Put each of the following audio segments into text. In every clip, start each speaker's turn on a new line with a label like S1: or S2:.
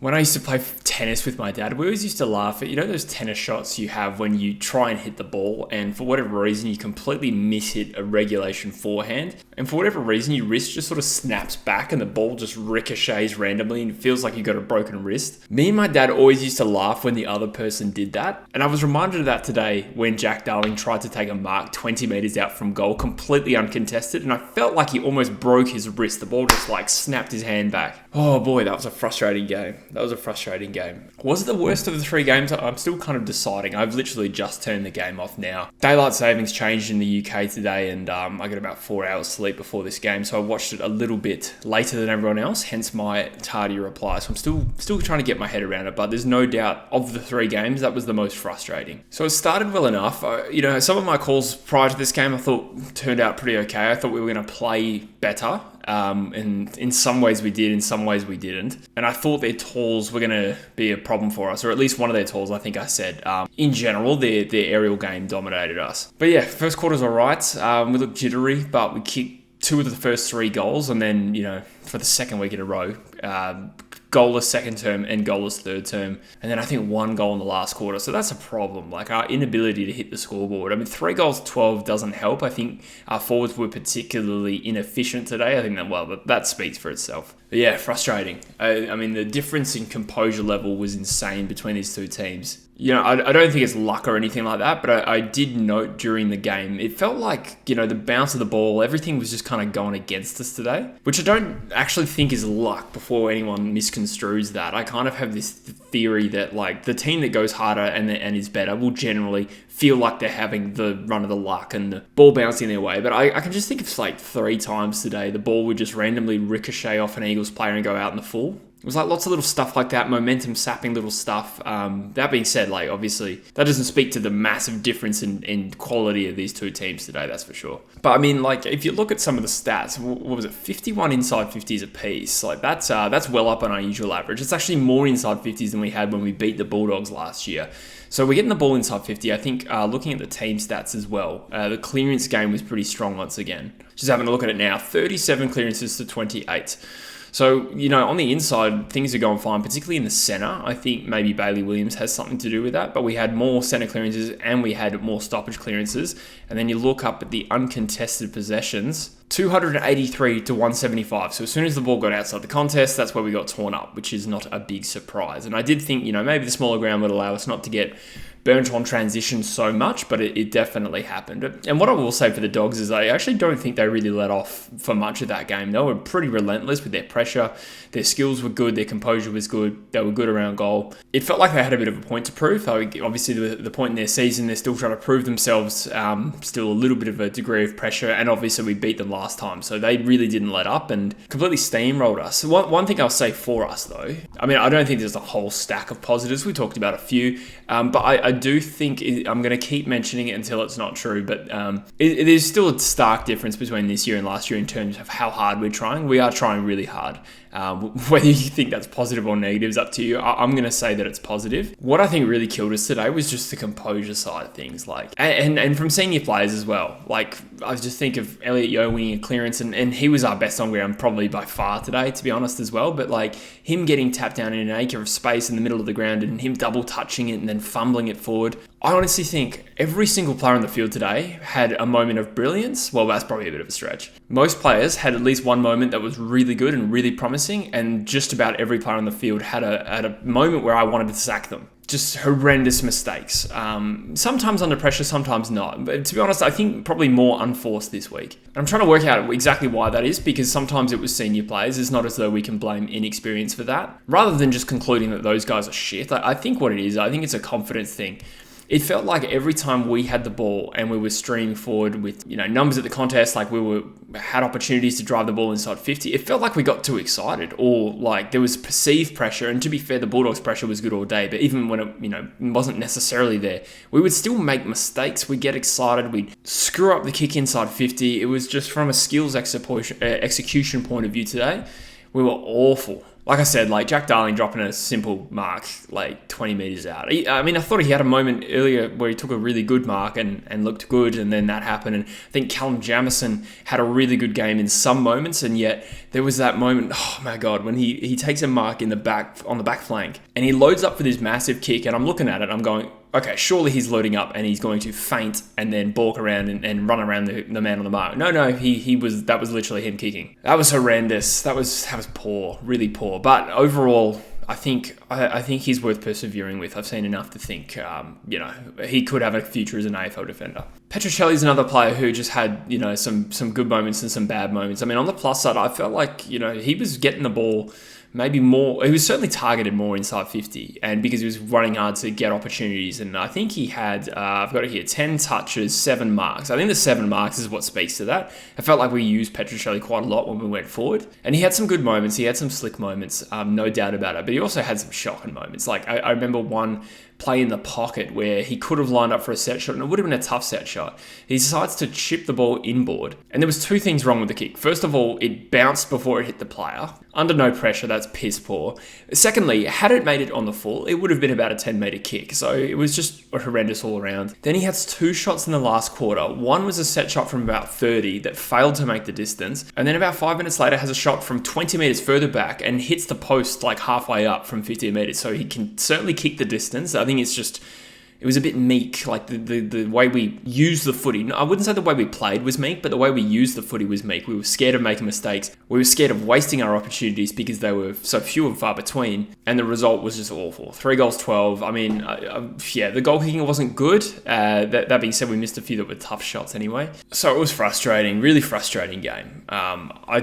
S1: When I used to play tennis with my dad, we always used to laugh at, those tennis shots you have when you try and hit the ball and for whatever reason you completely miss hit a regulation forehand. And for whatever reason, your wrist just sort of snaps back and the ball just ricochets randomly and it feels like you've got a broken wrist. Me and my dad always used to laugh when the other person did that. And I was reminded of that today when Jack Darling tried to take a mark 20 metres out from goal, completely uncontested. And I felt like he almost broke his wrist. The ball just snapped his hand back. Oh boy, that was a frustrating game. Was it the worst of the three games? I'm still kind of deciding. I've literally just turned the game off now. Daylight savings changed in the UK today and I got about 4 hours sleep before this game. So I watched it a little bit later than everyone else, hence my tardy reply. So I'm still trying to get my head around it, but there's no doubt of the three games, that was the most frustrating. So it started well enough. Some of my calls prior to this game I thought turned out pretty okay. I thought we were going to play better. And in some ways we did, in some ways we didn't. And I thought their tools were going to be a problem for us, or at least one of their tools, I think I said. In general, their aerial game dominated us. But yeah, first quarter's all right. We looked jittery, but we kicked 2 of the first 3 goals. And then, for the second week in a row, goalless second term and goalless third term. And then I think 1 goal in the last quarter. So that's a problem. Our inability to hit the scoreboard. 3 goals, 12 doesn't help. I think our forwards were particularly inefficient today. I think that speaks for itself. But yeah, frustrating. The difference in composure level was insane between these two teams. I don't think it's luck or anything like that, but I did note during the game, it felt like, the bounce of the ball, everything was just kind of going against us today, which I don't actually think is luck before anyone misconstrues that. I kind of have this theory that the team that goes harder and is better will generally feel like they're having the run of the luck and the ball bouncing their way. But I can just think of 3 times today, the ball would just randomly ricochet off an Eagles player and go out in the full. It was lots of little stuff like that, momentum sapping little stuff. That being said, obviously, that doesn't speak to the massive difference in quality of these two teams today, that's for sure. But if you look at some of the stats, what was it, 51 inside 50s apiece? That's well up on our usual average. It's actually more inside 50s than we had when we beat the Bulldogs last year. So we're getting the ball inside 50. I think looking at the team stats as well, the clearance game was pretty strong once again. Just having a look at it now, 37 clearances to 28. So, on the inside, things are going fine, particularly in the centre. I think maybe Bailey Williams has something to do with that, but we had more centre clearances and we had more stoppage clearances. And then you look up at the uncontested possessions, 283 to 175. So as soon as the ball got outside the contest, that's where we got torn up, which is not a big surprise. And I did think, maybe the smaller ground would allow us not to get burnt on transition so much, but it definitely happened. And what I will say for the Dogs is I actually don't think they really let off for much of that game. They were pretty relentless with their pressure. Their skills were good. Their composure was good. They were good around goal. It felt like they had a bit of a point to prove. Obviously, the point in their season, they're still trying to prove themselves. Still a little bit of a degree of pressure. And obviously, we beat them last time. So they really didn't let up and completely steamrolled us. One thing I'll say for us, though, I don't think there's a whole stack of positives. We talked about a few. But I do think I'm going to keep mentioning it until it's not true. But there's still a stark difference between this year and last year in terms of how hard we're trying. We are trying really hard. Whether you think that's positive or negative is up to you. I'm going to say that it's positive. What I think really killed us today was just the composure side of things, and from senior players as well. I just think of Elliot Yeo winning a clearance, and he was our best on ground probably by far today, to be honest as well. But him getting tapped down in an acre of space in the middle of the ground and him double touching it and then fumbling it forward. I honestly think every single player on the field today had a moment of brilliance. Well, that's probably a bit of a stretch. Most players had at least one moment that was really good and really promising, and just about every player on the field had a moment where I wanted to sack them. Just horrendous mistakes. Sometimes under pressure, sometimes not. But to be honest, I think probably more unforced this week. And I'm trying to work out exactly why that is, because sometimes it was senior players. It's not as though we can blame inexperience for that. Rather than just concluding that those guys are shit, I think what it is, I think it's a confidence thing. It felt like every time we had the ball and we were streaming forward with, numbers at the contest, we had opportunities to drive the ball inside 50, it felt like we got too excited, or there was perceived pressure. And to be fair, the Bulldogs' pressure was good all day, but even when it, wasn't necessarily there, we would still make mistakes. We'd get excited. We'd screw up the kick inside 50. It was just from a skills execution point of view today, we were awful. Like I said, like Jack Darling dropping a simple mark like 20 metres out. I thought he had a moment earlier where he took a really good mark and looked good, and then that happened. And I think Callum Jamieson had a really good game in some moments, and yet there was that moment, oh my God, when he takes a mark on the back flank and he loads up for this massive kick, and I'm looking at it, I'm going, okay, surely he's loading up and he's going to feint and then balk around and run around the man on the mark. No, that was literally him kicking. That was horrendous. That was poor, really poor. But overall, I think he's worth persevering with. I've seen enough to think, he could have a future as an AFL defender. Petruccelli's another player who just had, some good moments and some bad moments. I mean, on the plus side, I felt like, he was getting the ball maybe more. He was certainly targeted more inside 50, and because he was running hard to get opportunities. And I think he had, I've got it here, 10 touches, 7 marks. I think the 7 marks is what speaks to that. I felt like we used Petruccelli quite a lot when we went forward, and he had some good moments. He had some slick moments, no doubt about it. But he also had some shocking moments. Like I remember one play in the pocket where he could have lined up for a set shot, and it would have been a tough set shot. He decides to chip the ball inboard, and there was 2 things wrong with the kick. First of all, it bounced before it hit the player. Under no pressure, that's piss poor. Secondly, had it made it on the full, it would have been about a 10-meter kick, so it was just horrendous all around. Then he has 2 shots in the last quarter. One was a set shot from about 30 that failed to make the distance, and then about 5 minutes later has a shot from 20 meters further back and hits the post like halfway up from 15 meters, so he can certainly kick the distance. I think it was a bit meek, like the way we used the footy. I wouldn't say the way we played was meek, but the way we used the footy was meek. We were scared of making mistakes. We were scared of wasting our opportunities because they were so few and far between. And the result was just awful. 3 goals, 12. I mean, the goal kicking wasn't good. That being said, we missed a few that were tough shots anyway. So it was frustrating, really frustrating game. I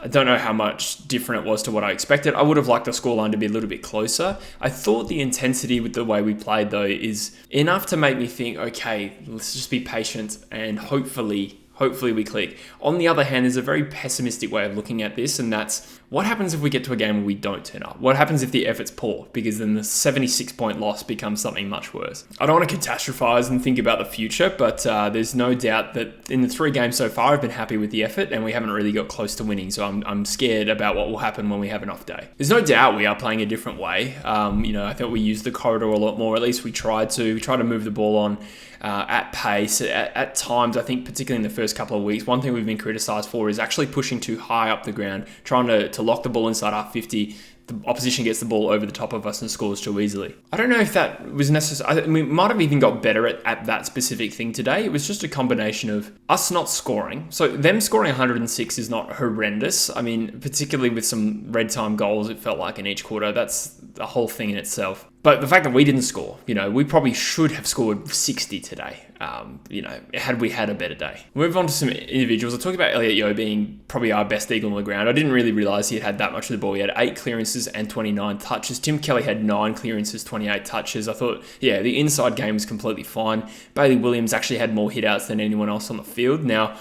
S1: don't know how much different it was to what I expected. I would have liked the scoreline to be a little bit closer. I thought the intensity with the way we played, though, is enough to make me think, okay, let's just be patient and hopefully we click. On the other hand, there's a very pessimistic way of looking at this, and that's what happens if we get to a game where we don't turn up? What happens if the effort's poor? Because then the 76-point loss becomes something much worse. I don't want to catastrophize and think about the future, but there's no doubt that in the 3 games so far, I've been happy with the effort, and we haven't really got close to winning, so I'm scared about what will happen when we have an off day. There's no doubt we are playing a different way. I think we used the corridor a lot more. At least we tried to. We tried to move the ball on at pace. At times, I think particularly in the first couple of weeks, one thing we've been criticised for is actually pushing too high up the ground, trying to lock the ball inside our 50. The opposition gets the ball over the top of us and scores too easily. I don't know if that was necessary. We might have even got better at that specific thing today. It was just a combination of us not scoring. So them scoring 106 is not horrendous. I mean, particularly with some red time goals, it felt like in each quarter. That's a whole thing in itself. But the fact that we didn't score, we probably should have scored 60 today, had we had a better day. We'll move on to some individuals. I'll talk about Elliot Yeo being probably our best eagle on the ground. I didn't really realise he had that much of the ball. He had 8 clearances and 29 touches. Tim Kelly had 9 clearances, 28 touches. I thought, the inside game was completely fine. Bailey Williams actually had more hit-outs than anyone else on the field. Now,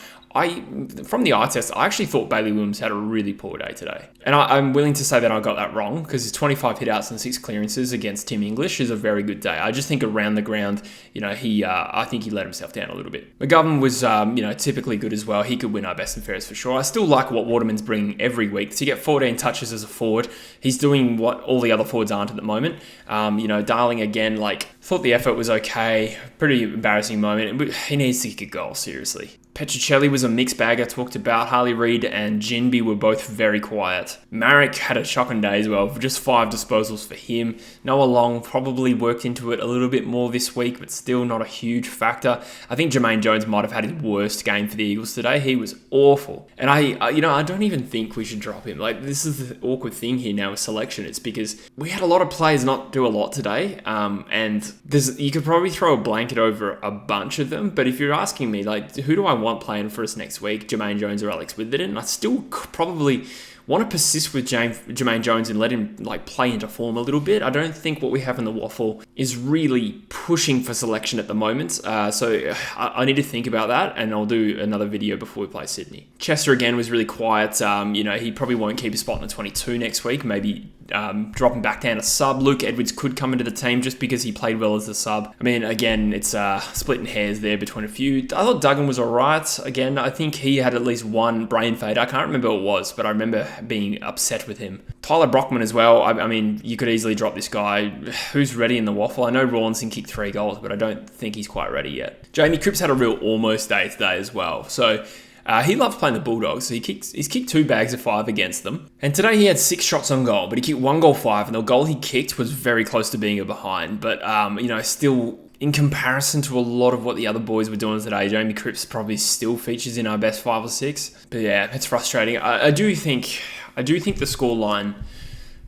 S1: from the eye test, I actually thought Bailey Williams had a really poor day today. And I'm willing to say that I got that wrong, because his 25 hit-outs and 6 clearances against Tim English is a very good day. I just think around the ground, I think he let himself down a little bit. McGovern was, typically good as well. He could win our best and fairest for sure. I still like what Waterman's bringing every week. To get 14 touches as a forward, he's doing what all the other forwards aren't at the moment. Darling again, thought the effort was okay. Pretty embarrassing moment. He needs to kick a goal, seriously. Petruccelli was a mixed bag I talked about. Harley Reid and Jinby were both very quiet. Marek had a shocking day as well, just 5 disposals for him. Noah Long probably worked into it a little bit more this week, but still not a huge factor. I think Jermaine Jones might have had his worst game for the Eagles today. He was awful. And I don't even think we should drop him. This is the awkward thing here now with selection. It's because we had a lot of players not do a lot today, and you could probably throw a blanket over a bunch of them, but if you're asking me, who do I want playing for us next week, Jermaine Jones or Alex Witherden? I still probably want to persist with Jermaine Jones and let him play into form a little bit. I don't think what we have in the waffle is really pushing for selection at the moment. So I need to think about that, and I'll do another video before we play Sydney. Chester again was really quiet. He probably won't keep a spot in the 22 next week. Maybe dropping back down a sub. Luke Edwards could come into the team just because he played well as a sub. I mean, again, it's splitting hairs there between a few. I thought Duggan was alright. Again, I think he had at least one brain fade. I can't remember what it was, but I remember being upset with him. Tyler Brockman as well. I mean, you could easily drop this guy. Who's ready in the waffle? I know Rawlinson kicked 3 goals, but I don't think he's quite ready yet. Jamie Cripps had a real almost day today as well. So he loves playing the Bulldogs. So he's kicked 2 bags of 5 against them. And today he had 6 shots on goal, but he kicked 1 goal 5, and the goal he kicked was very close to being a behind. But, still, in comparison to a lot of what the other boys were doing today, Jamie Cripps probably still features in our best 5 or 6. But yeah, it's frustrating. I do think the scoreline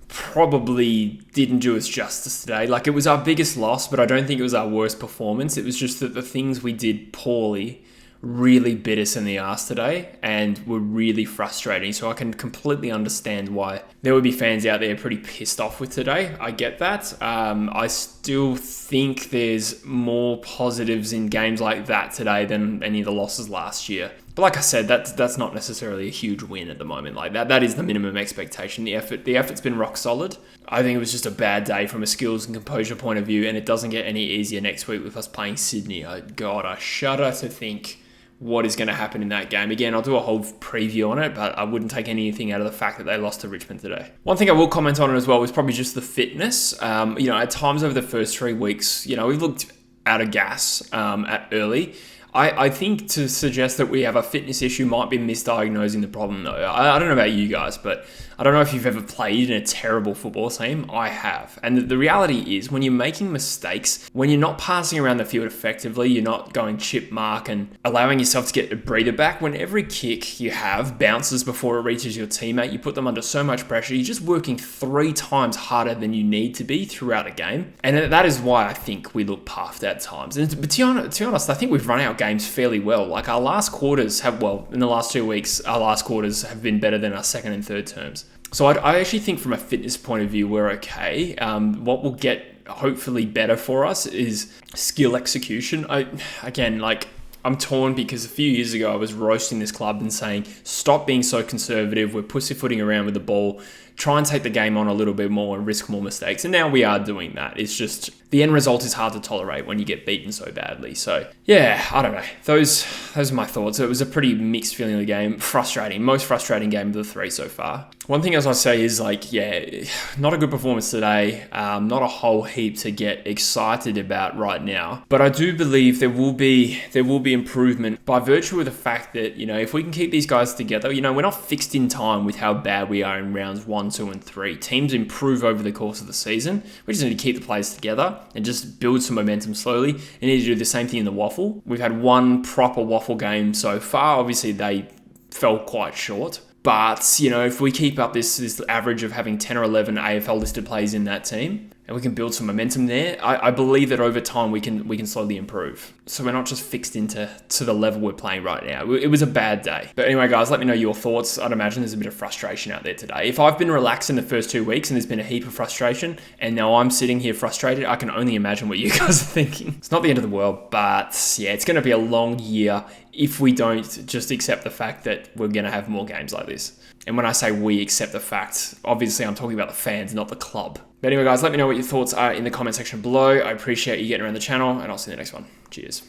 S1: probably didn't do us justice today. Like, it was our biggest loss, but I don't think it was our worst performance. It was just that the things we did poorly really bit us in the arse today and were really frustrating. So I can completely understand why there would be fans out there pretty pissed off with today. I get that. I still think there's more positives in games like that today than any of the losses last year. But like I said, that's not necessarily a huge win at the moment. Like that is the minimum expectation. The effort's been rock solid. I think it was just a bad day from a skills and composure point of view, and it doesn't get any easier next week with us playing Sydney. God, I shudder to think what is going to happen in that game. Again, I'll do a whole preview on it, but I wouldn't take anything out of the fact that they lost to Richmond today. One thing I will comment on it as well was probably just the fitness. At times over the first 3 weeks, we've looked out of gas at early. I think to suggest that we have a fitness issue might be misdiagnosing the problem, though. I don't know about you guys, but I don't know if you've ever played in a terrible football team. I have. And the reality is, when you're making mistakes, when you're not passing around the field effectively, you're not going chip mark and allowing yourself to get a breather back, when every kick you have bounces before it reaches your teammate, you put them under so much pressure, you're just working 3 times harder than you need to be throughout a game. And that is why I think we look puffed at times. And to be honest, I think we've run our games fairly well. Like our last quarters in the last 2 weeks, our last quarters have been better than our second and third terms. So I actually think from a fitness point of view, we're okay. What will get hopefully better for us is skill execution. I'm torn because a few years ago I was roasting this club and saying, stop being so conservative, we're pussyfooting around with the ball, try and take the game on a little bit more and risk more mistakes. And now we are doing that. It's just the end result is hard to tolerate when you get beaten so badly. So yeah, I don't know. Those are my thoughts. It was a pretty mixed feeling of the game. Frustrating. Most frustrating game of the 3 so far. One thing else I'll say is not a good performance today. Not a whole heap to get excited about right now. But I do believe there will be improvement by virtue of the fact that, if we can keep these guys together, we're not fixed in time with how bad we are in rounds 1, 2, and 3. Teams improve over the course of the season. We just need to keep the players together and just build some momentum slowly. And need to do the same thing in the waffle. We've had one proper waffle game so far. Obviously, they fell quite short. But, if we keep up this average of having 10 or 11 AFL listed players in that team, and we can build some momentum there, I believe that over time we can slowly improve. So we're not just fixed into the level we're playing right now. It was a bad day. But anyway, guys, let me know your thoughts. I'd imagine there's a bit of frustration out there today. If I've been relaxed in the first 2 weeks and there's been a heap of frustration, and now I'm sitting here frustrated, I can only imagine what you guys are thinking. It's not the end of the world, but yeah, it's going to be a long year if we don't just accept the fact that we're going to have more games like this. And when I say we accept the fact, obviously I'm talking about the fans, not the club. But anyway, guys, let me know what your thoughts are in the comment section below. I appreciate you getting around the channel, and I'll see you in the next one. Cheers.